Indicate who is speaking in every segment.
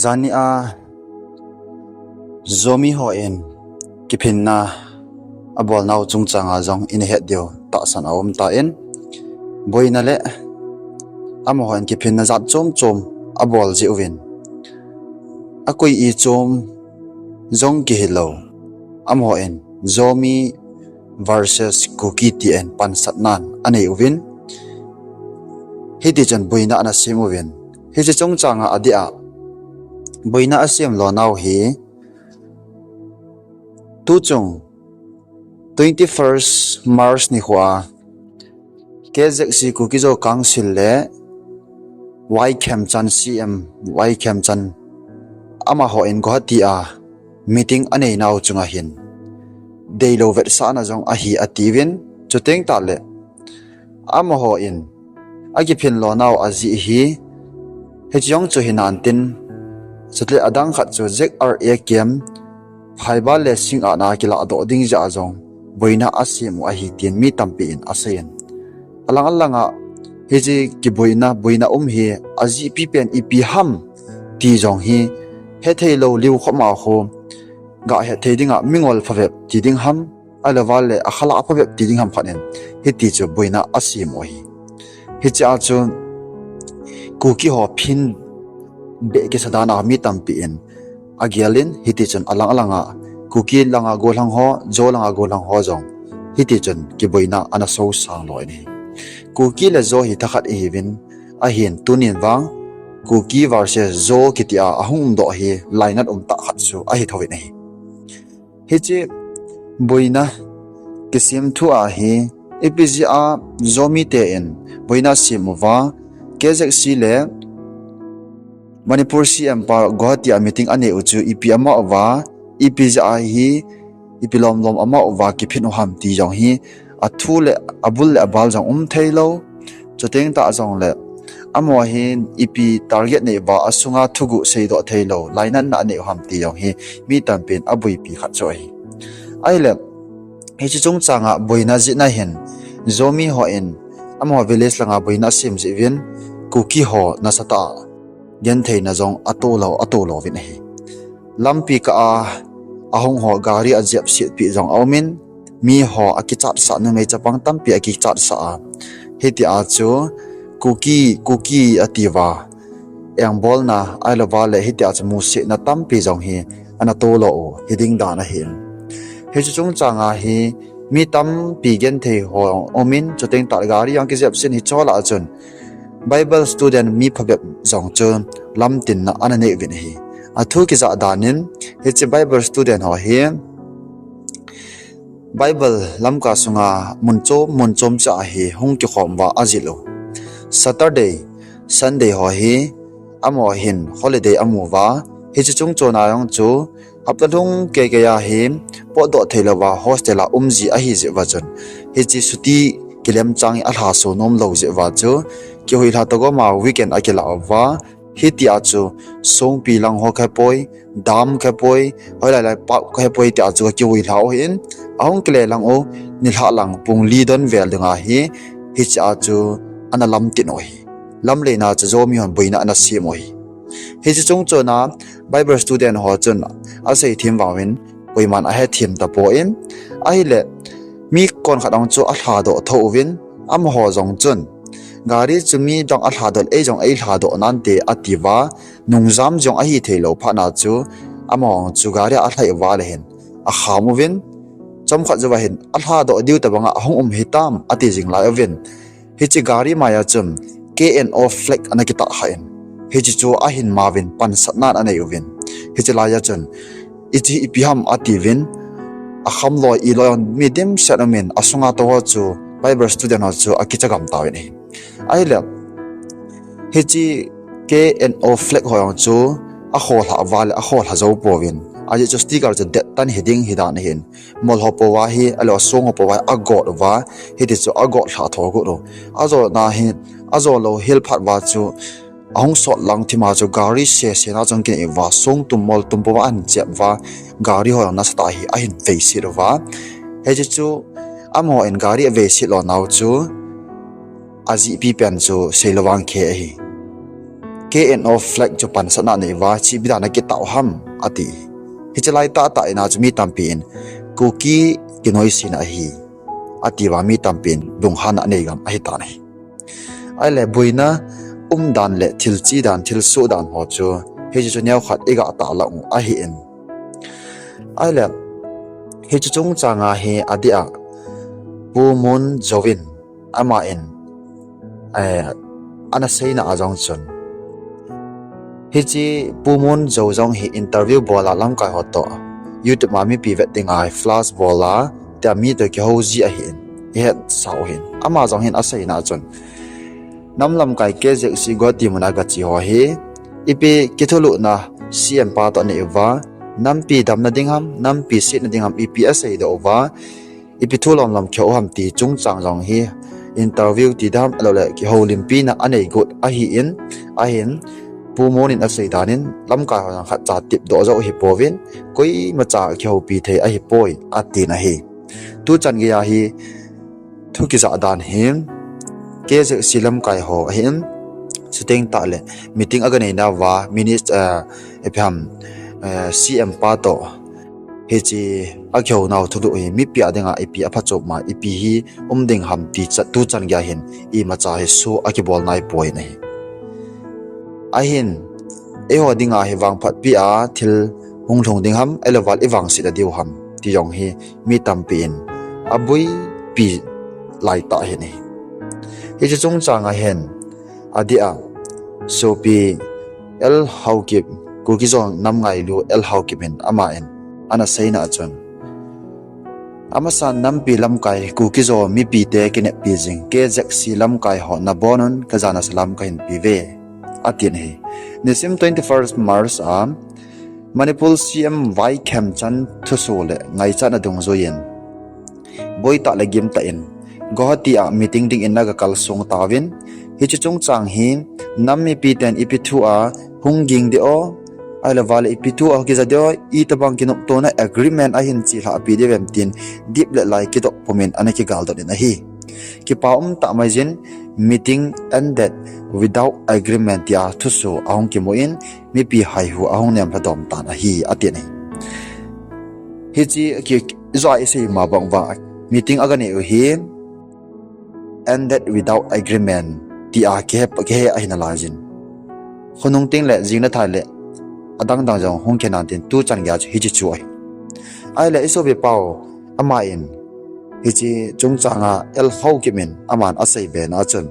Speaker 1: zani a zomi ho in ki phinna abol naw chung changa jong in het dio ta san awm ta in boina le amo hon ki phinna zat chom chom abol ji win akoi I chom jong ki hello amo in zomi versus kuki ti en pan satnan anei win hiti chan boina ana sim win hi chi chong changa adia boina asim lo naw hi tu chung 21st March ni hua KZC kuki zo council le y chem chan cm y chem chan ama ho in Guwahati a meeting anei naw chunga hin deilo vet sa na jong a hi ativin chuteng ta le ama ho in agi phin lo naw azi hi he jong chu hinan tin chutle adang khat chu jeh'a kem phaiba le sing a na kila do ding ja jong boina asim a hi tin mi tampi in asen alang alanga heji ki boina hi azi pi pen ipi ham ti jong hi he thailo liu khoma ho ga he thedinga mingol phawep ti ding ham alawal le akhala phawep ti ding ham phanen he ti chu boina asim o hi he cha chu kuki ho phin be ke sadana mi tampi in agialin hiti chun alang alanga kuki langa golang ho zo langa golang ho jong hiti chun ki boina ana so sang loi ni kuki le zo hi takhat e win a hin tunin wang kuki versus zo kitia ahum do hi lainat ta khat su a hi thawin hi hichi boina kisim thu a hi epiji a zomi te in boina simwa KZC le Manipur CM par Guwahati a meeting ane uchu ipi ama wa ipi ja hi ipilom lom ama wa ki phinu ham ti jong hi athu le abul le abal jong thailo choteng ta jong le amo hin ipi target ne ba asunga thugu seido thailo lainan na ne ham ti jong hi mi tampin abui pi kha choi ai le he chi chung changa boina ji na hin zomi ho in amo village langa boina sim ji win kuki ho na sata gen thei na jong atolo vin hi lampi ka ahong ho gari a jep sit pi jong awmin mi ho akichat sa nu mei chapang tampi akichat sa heti a chu kuki ativa eng bol na ailawa le heti a chu mu se na tampi jong hi ana tolo hiding da na hin he chu chung changa hi mi tampi gen thei ho omin choteng ta gari yang ki jep sin hi chola chun Bible student mi phabep jong chun lamtin na anane vin hi athu ki za danin he che Bible student ho hi Bible lamka sunga munchom cha hi hung ki khom wa azilo Saturday Sunday ho hi amo hin holiday amu wa he chu chung chona yong chu apalung ke ya hi po do theilawa hostela umji a hi je wa chun he chi suti kilem chang a hla so nom lo je wa chu ki hoi la to go ma weekend akela wa hiti achu song pi lang ho kha poi dam kha poi hoi la pa kha poi ti achu ki hoi lao hin ahong kle lang o ni hla lang pung li don vel dinga hi hi cha chu analamtin oi lam le na chu zomi hon boina ana sim oi hi chu chung chona Bible student ho chun a sei thim wawin poiman a he thim ta po in a hi le mi kon khadang chu a hla do tho win am ho jong chun gari chumi jong a hladol e jong ei hladol nan te ativa nungzam jong a hi thelo phana chu among chu gari a thlai wa le hen a khamovin chom kha jawa hen a hladol diu ta banga hong hitam ati jing la ovin hi chi gari maya chum KNO Flag anaki ta hain hi chi chu a hin mawin pan satnan anei ovin hi chi la ya chun ichi ipiham ativin a khamloi i loyon midim setamin asunga to chu Bible student ho chu akichagam tawin hi ai le hechi KNO Flag hoyang chu a khol ha wal a khol ha zo powin aje chu sticker chu det tan heading hidan hin mol ho powa hi alo song ho powa a god wa hiti chu a god tha tho go ro azo na hin azo lo hil phat wa chu ahong so lang thima chu gari se na chong kin e wa song tum mol tum powa an che wa gari hoyang na sta hi a hin ve si ro wa hechi chu amo en gari ve si lo naw chu azi pi pen chu seilawang khe hi KNO Flag Japan sana nei wa chi bidana ki tau ham ati hichalai ta ina chumi tampin kuki kinoi sin a hi ati wa mi tampin bung hana nei gam a hi ta nei ai le boina dan le thil chi dan thil su dan ho chu he chu nyau khat ega ta la a hi en ai le he chu chung changa he adia pu mun zomin ama en ana seina ajong chun hichi pumun zojong hi interview bola lam kai hoto YouTube mami pivet dingai flash bola ta mi to ki hoji a hin he sao hin ama jong hin asai na chon namlam kai ke je si Guwahati muna ga chi ho hi ipi kithulu na CM pa to ne wa nampi dam na dingham nampi sit na dingham EPS ai do wa ipi thulom lam kho ham ti chung chang jong hi interview ti dam alole ki ho limpi na anei gut a hi in a hin pumonin asai danin lamka hang khat cha tip do zo hi povin koi macha kheu pi the a hi poi ati na hi tu chan gya hi thu ki za dan him ke je silam kai ho him siteng ta le meeting aga nei na wa epham CM pa to he chi a kheu naw thudu hi mi pi adenga ipi apha chop ma ipi hi ding ham ti cha tu chan gya hin I macha hi su aki bol nai poi nei ahin eho dinga hi wang phat pi a thil hung thong ding ham elewal iwang si da diu ham ti yong hi mi tampin abui pi lai ta hi ni hi chu chung changa hen adia so pi el haukip kuki zong nam ngai lu el haukipin ama en ana seina achon ama san nam pi lam kai kuki zo mi pi te kine pi jing ke jak si lam kai ho na bonon kazana salam kain pi ve atin he nisim 21st March Manipur CM Vai Kem Chan Thusole ngai chan adung zo yen boi ta le gim ta in Guwahati a meeting ding in naga kal song tawin hi chu chung chang hi nammi pi ten ipi thu a hunging de o ala wale ipi thu a ki za de I tabang kinop to na agreement a hin chi la pi de vem tin deep le lai ki to pomen anaki gal do na hi ki paum ta mai jin meeting ended without agreement ya thusu ahong ki moin mi pi hai hu ahong nem la dom tan a hi ati nei hi chi ki zai se ma bang wa meeting agane hi ended without agreement ti a ke a hin la jin khonung ting le jing na thai le adang dang jong hong ke nan tin tu chan gya hi chi chu ai le iso be pau ama in hichi chung changa el hau kimin aman asai be na chun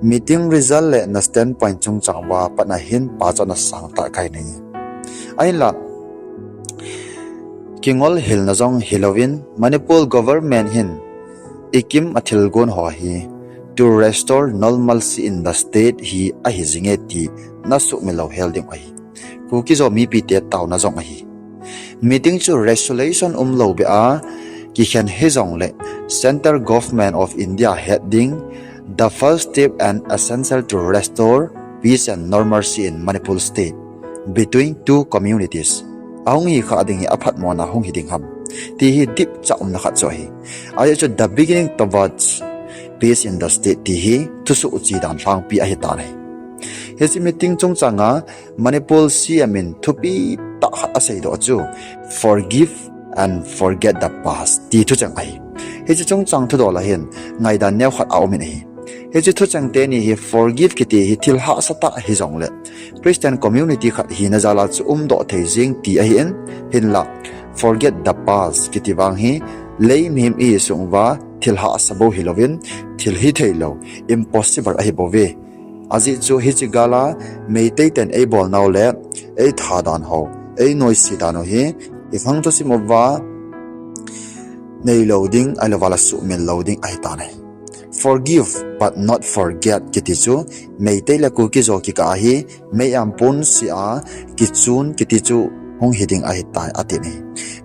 Speaker 1: meeting result le na standpoint chung changwa pana hin pa chana sang ta kai nei ai la kingol hil na jong hilowin Manipur government hin ikim athil gon ho hi to restore normalcy in the state hi a hi jinge ti na su melo helding ai kuki zo mi pi te taw na jong ai meeting chu resolution lo be a ki khen hejong le Central Government of India heading the first step and essential to restore peace and normalcy in Manipur state between two communities ahong hi kha ding hi aphat mo na hong hi ding ham ti hi dip cha na kha cho hi ai chu the beginning towards peace in the state ti hi tu su uchi dan hlang pi a hi ta nei hesi meeting chung changa Manipur CMin thupi ta asai do chu forgive and forget the past ti thu chang ai he chu chung chang thu do la hin ngai dan neu khat au min hi he chu thu chang te ni hi forgive ki ti hi thil ha sa ta hi jong le Christian community khat hi na jala chu do thei jing ti a hi en hin la forget the past ki ti wang hi leim him I sung wa thil ha sa bo hi lovin thil hi thei lo impossible a hi bo ve aji chu hi chi gala meitei ten ei bol naw le ei tha dan ho ei noi si dan ho hi ifang to si mobwa nei loading ala wala su men loading ai ta nei forgive but not forget kiti chu meitei la ku ki zo ki ka hi me am pon si a ki chun kiti chu hong hiding ai ta ati nei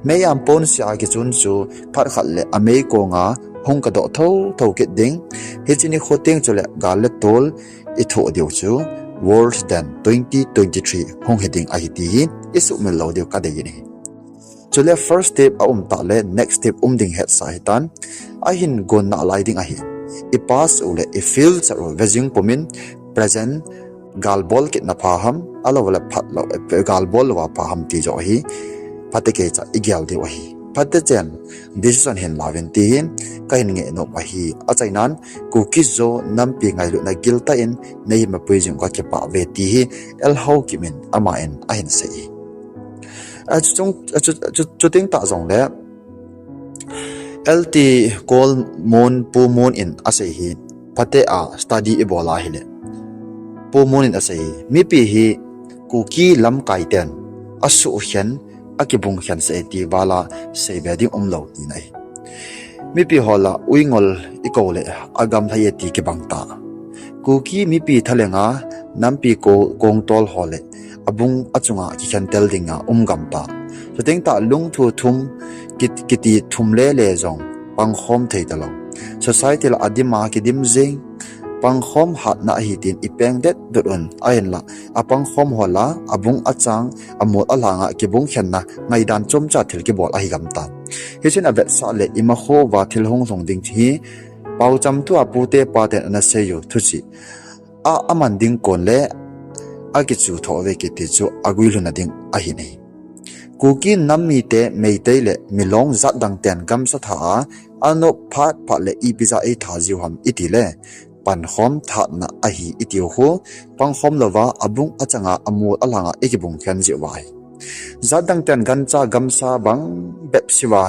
Speaker 1: me am pon si a ki chun chu phar khat le amei ko nga hong ka do tho ki ding hi chini khoteng chu le gal le tol I tho diu chu worse than 2023 hong hiding ai ti isu men lo diu ka de ni chule first step a ta le next step ding het sa hitan a hin gon na lai ding a hi I pass ule I feel charo vejing pomin present gal bol kit na phaham alo wala phat lo gal bol wa phaham ti jo hi phate ke cha igyal de wa hi phate chen decision hen lawen ti hin kai nge no wa hi achainan kuki zo nam pi ngai lu na gilta in nei ma puijing ka ke pa ve ti hi el hau kimin ama en a hin sei a chu ting ta zong le lt kol mon pu mon in asei hi phate a study e bola hi le pu mon in asei mi pi hi kuki lam kai ten asu hian akibung hian se ti wala sei beding lo ni nai mi pi hola uingol ikole agam thai ti ke bangta kuki mi pi thalenga nampi ko kong tol hole abung achunga ki khan tel dinga gamta so teng ta lung thu thum kiti thum le zong pang khom thei talo society la adima ki dim jing pang khom hat na hi tin ipeng det dun ain la apang khom hola abung achang amol alanga ki bung khen na ngai dan chom cha thil ki bol a hi gamta hi chin avet sa le ima kho wa thil hong song ding thi pau cham tu apu te pa ten na se yu thu chi a aman ding kon le a ki chu tho ve ki ti chu agui lu na ding a hi nei kuki nammi te meitei le milong zat dang ten gam sa tha ano phat phat le i pizza e tha jiu ham iti le pan khom tha na a hi itiu ho pang khom lova abung achanga amul alanga ekibung khan ji wai zat dang ten gan cha gam sa bang bep siwa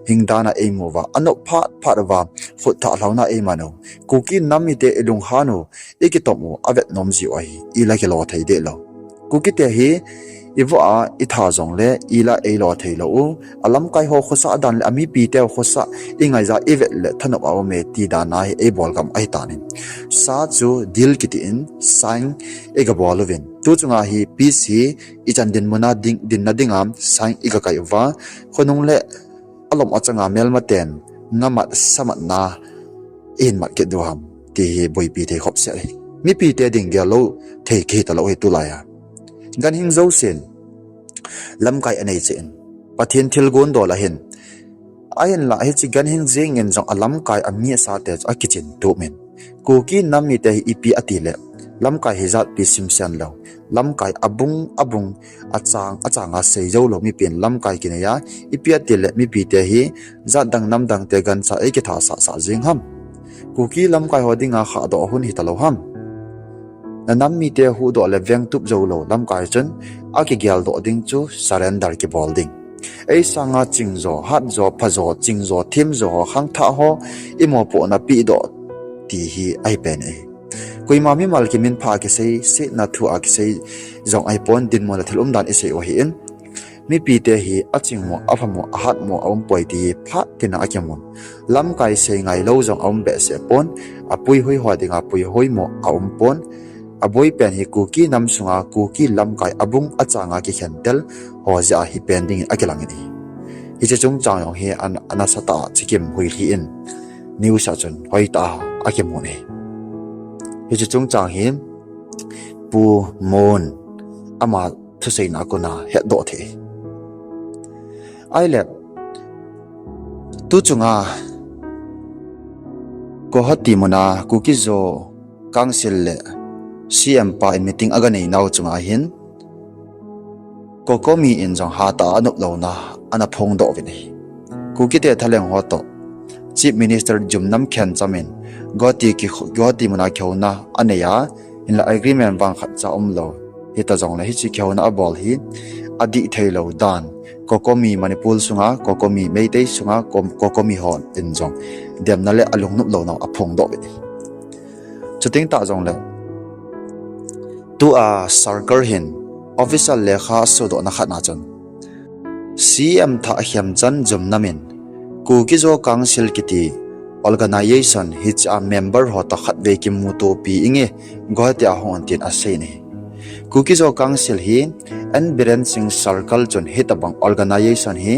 Speaker 1: hingdana e mowa ano phat phat wa khut tha launa e mano kuki nammi te elung hanu ekitomu avet nom ji oi ila ke lo thai de lo kuki te hi iwa itha jong le ila e lo thei lo alam kai ho khosa dan le ami pi te khosa ingai za evet le thanop aw me ti da na e bol gam ai tanin sa chu dil kiti in sign e ga bolovin tu chunga hi pc i chan din mona ding din na dingam sign i ga kai wa khonung le alom achanga mel maten ngamat samat na in mat ke duham ti boi pi te khop se mi pi te ding ge lo thei ke ta lo e tu la ya gan hing zo sen lam kai anei chen pathin thil gon do la hin ayan la hi chi gan hing jeng en jong alam kai ami sa te a kitchen tu men kuki nammi te ipi atile lam kai hizat pi sim san lo lam kai abung achanga sei zo lo mi pen lam kai kine ya ipi atile mi pi te hi za dang nam dang te gan sa e ki tha sa jing ham kuki lam kai hodinga kha do hun hi talo ham na nammi te hu do le veng tup zo lo lam kai chen a ki gyal do ding chu surrender ki bol ding ei sanga chingzo hat zo phazo chingzo thim zo khang tha ho imo po na pi do ti hi ai pen e koi mami mal ki min pha ki sei se na thu a ki sei zong ai pon din mo la thilum dan e sei o hi in mi pi te hi aching mo afamo ahat mo om poi ti pha tina akyamon lam kai sei ngai lo zong om be se pon apui hoi ho dinga pui hoi mo om pon aboi pen hi kuki nam sunga kuki lam kai abung achanga ki khentel ho ja hi pending akilang ni hi che chung chang yong hi an anasata chikim hui hi in new sa chun hoi ta akimon ni hi che chung chang hi pu mon ama thu sei na ko na he do the ai le tu chunga Guwahati mona kuki zo council le CM pa in meeting aga nei naw chunga hin kokomi in jong ha ta anup lo na ana phong do vi nei kuki te thaleng ho to chief minister jumnam khen chamin Guwahati mona khona aneya in la agreement bang khat cha lo hi ta jong la hi chi khona abol hi adi thailo dan kokomi manipul sunga kokomi meitei sunga kokomi hon in jong dem na le alung nup lo na aphong do vi nei chuting ta jong le tu a circle hin official lekha so do na khatna chon CM tha hiam chan jum namin kuki zo council kiti organization hich a member ho ta khat ve ki mu to pi inge Guwahati a hon tin a sei ni kuki zo council hi and biren sing circle chon hitabang organization hi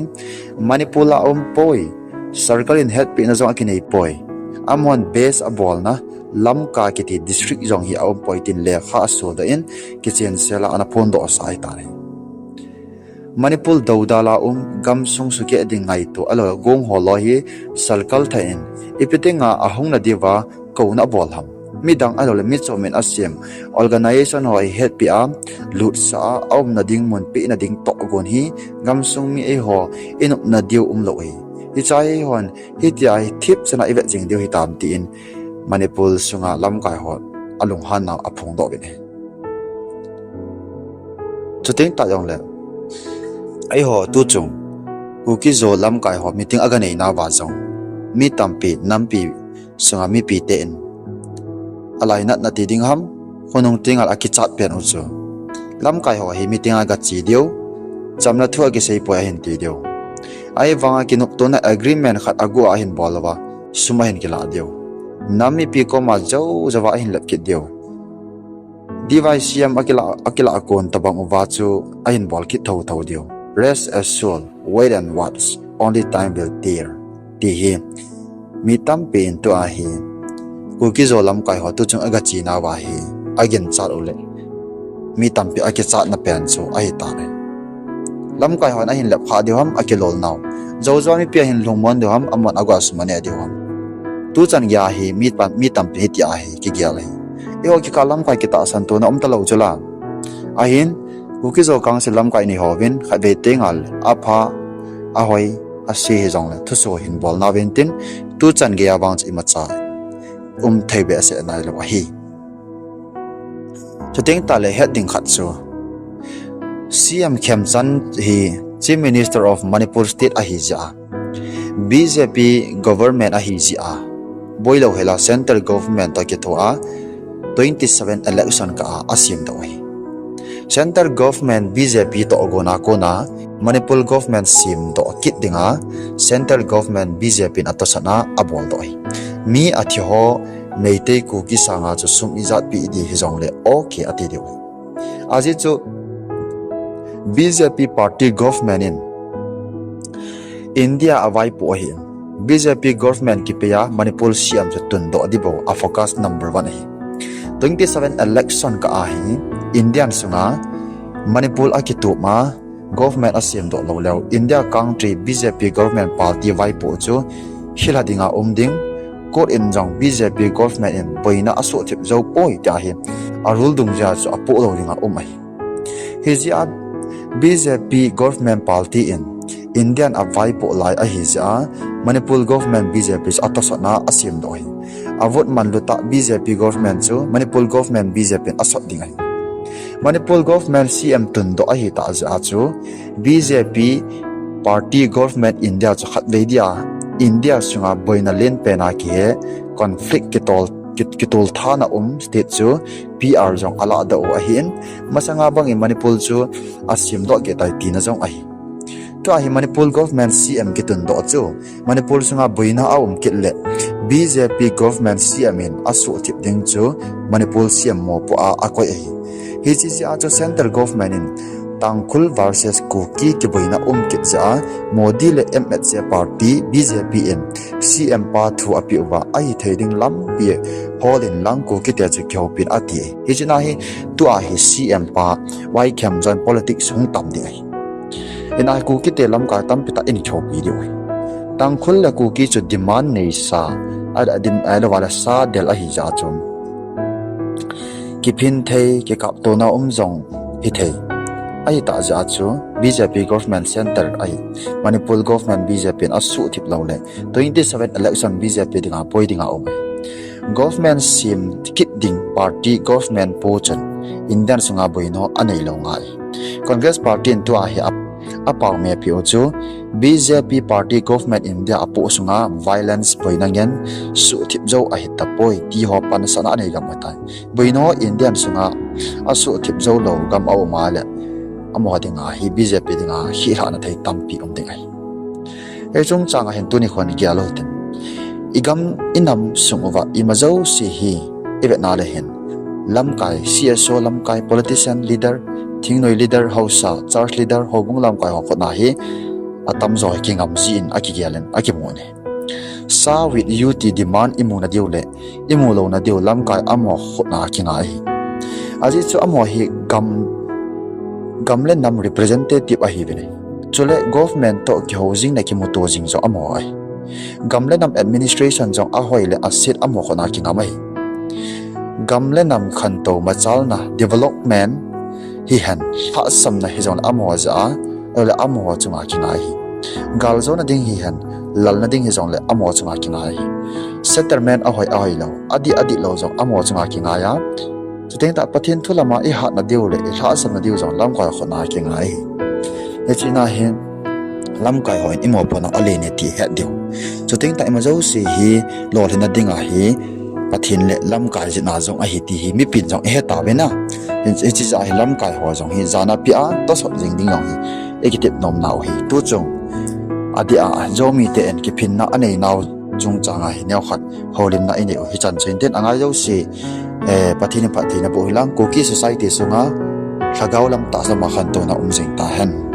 Speaker 1: manipula poi circle in head pi na zo akinei poi amon base abol na lam ka kiti district jong hi aw poitin le kha so da in kitchen sela ana phondo sai ta ne manipul daudala gam sung su ke ding ngai to alo gong ho lo hi circle thain ipitinga ahung na diwa ko na bol ham mi dang alo le mi zomin asiam organization hoi het pia lut sa om na ding mon pi na ding to gon hi gam sung mi e ho inup na diu lo hi hi chai hon hi ti ai thip chana ibe jing diu hi tam ti in manipul sunga lam kai ho alung han na aphung do bine chuting ta yong le ai ho tu chung kuki zo lam kai ho meeting aga nei na wa zong mi tampi nampi sunga mi pi te in alai nat na ti ding ham khonong tingal akichat pen uchu lam kai ho hi meeting aga chi dio chamna thua ki sei po hin ti dio ai wanga kinuk to na agreement khat agu a hin bolwa suma hin kila dio nami pi ko ma jo jawa hin lap ki dio device siam akila akon tabang uwa chu a hin bol ki tho tho dio rest assured wait and watch only time will tear ti hi mi tam pen to a hi kuki zo lam kai ho tu chung aga chi na wa hi again chat ule mi tam pi ake chat na pen chu a hi ta ne lam kai ho na hin lap kha dio ham ake lol naw zo zo mi pi hin lungmon dio ham amon agwa sumane dio ham tu chan ya hi mi tam pi ti a hi ki gyal hi eo ki kalam kai ki ta san to na om ta lo chula a hin kuki zo kang se lam kai ni ho win kha ve tengal apha a hoi a si he jong le thu so hin bol na wen tin tu chan ge awang chi ma cha thei be ase nai lo hi chuting ta le heading khat chu CM Khemchan hi Chief Minister of Manipur State a hi ja BJP government a hi ja boilo hela central government ta ki thoa 27 election ka asim do hi central government BJP to ogona kona Manipur government sim do kit dinga central government BJP na to sana abol do hi mi athi ho meite ku ki sanga chu sum izat pi di hi jong le okay ati dio aji chu BJP party government in India awai po hi BJP government ki peya Manipur siam chu tun do dibo a focus number 1 hi 27 election ka a hi Indian sunga Manipur akitu ma government asim do lo lew India country BJP government party vai po chu hiladinga umding court in jong BJP government in boina aso thip zo poi ta hi arul dung ja chu apo lo ringa umai hizia BJP government party in Indian avai po lai a hizia Manipur government BJP atosana asim do hi avot manluta BJP government chu Manipur government BJP asot dingai Manipur government CM tundo a hi ta ja chu BJP party government India chu khat vedia India sunga boina len pena ki he conflict kitol thana state chu PR jong ala da o ahin masanga bang in Manipur chu asim do ge tai tina jong ahi to ahi Manipur government CM kitun do chu Manipur sunga boina kitle BJP government CM in asu tip ding chu Manipur CM mo po a akoi ahi hi chi a chu central government in Tangkhul versus Kuki ki boina kitja Modi le MHC party BJP in CM pa thu api wa ai thading lam pi holin lang Kuki te chu khau pin ati hi china hi tu a hi CM pa wai khem jan politics hung tam di ai ina Kuki te lam ka tam pita in khau pi di Tangkhul le Kuki chu demand nei sa ada dim ala wala sa del a hi ja chum ki phin thei ki kap to na jong hi thei ai ta ja chu BJP government center ai Manipur government BJP asu thip lo le 27 election BJP dinga poi dinga om government sim kit ding party government pochen Indian sunga boino anei lo ngai Congress party into a hi apaw me pi chu BJP party government India apo sunga violence boinangen su thip zo a hit poi ti ho pan sana nei gam atai boino Indian sunga asu thip zo lo gam aw ma le amo dinga hi BJP dinga hi ra na thai tampi dingai e chung changa hen tuni khon gyalo ten igam inam sungwa imazo si hi ibe na le hen lamkai CSO lamkai politician leader thingnoi leader hausa church leader hobung lamkai ho na hi atam zo ki ngam jin aki gyalen aki mone sa with UT demand imuna diule imulo na diu lamkai amo khona ki ngai aji chu amo hi gamle nam representative ahi bene chule government to housing na ki moto jing zo amo ai gamle nam administration jong a hoile asit amo khona ki ngamai gam le nam khan to ma chal na development hi han pha sam na hi zon amo za le amo chunga kinga hi gal zo na ding hi han lal na ding hi zon le amo chunga kinga hi settlement ahoi lo adi lo zo amo chunga kinga ya chuteng ta pathin thulama i ha na diu le i tha sam na diu zon lam ka khona kinga hi he china hi lam kai hoin imo pona ale ne ti he diu chuteng ta ima zo si hi lo le na dinga hi pathin le lam kai jina zong a hi ti hi mi pin zong he ta be na in chi za hi lam kai ho zong hi zana pi a to so jing ding yong hi ekitip nom naw hi tu chung adi a zomi te en ki phinna anei naw chung changa hi nyaw khat holim na ine hi chan chen ten anga yo si pathina bo hilang kuki society sunga thagau lam ta sama khan to na jing ta hen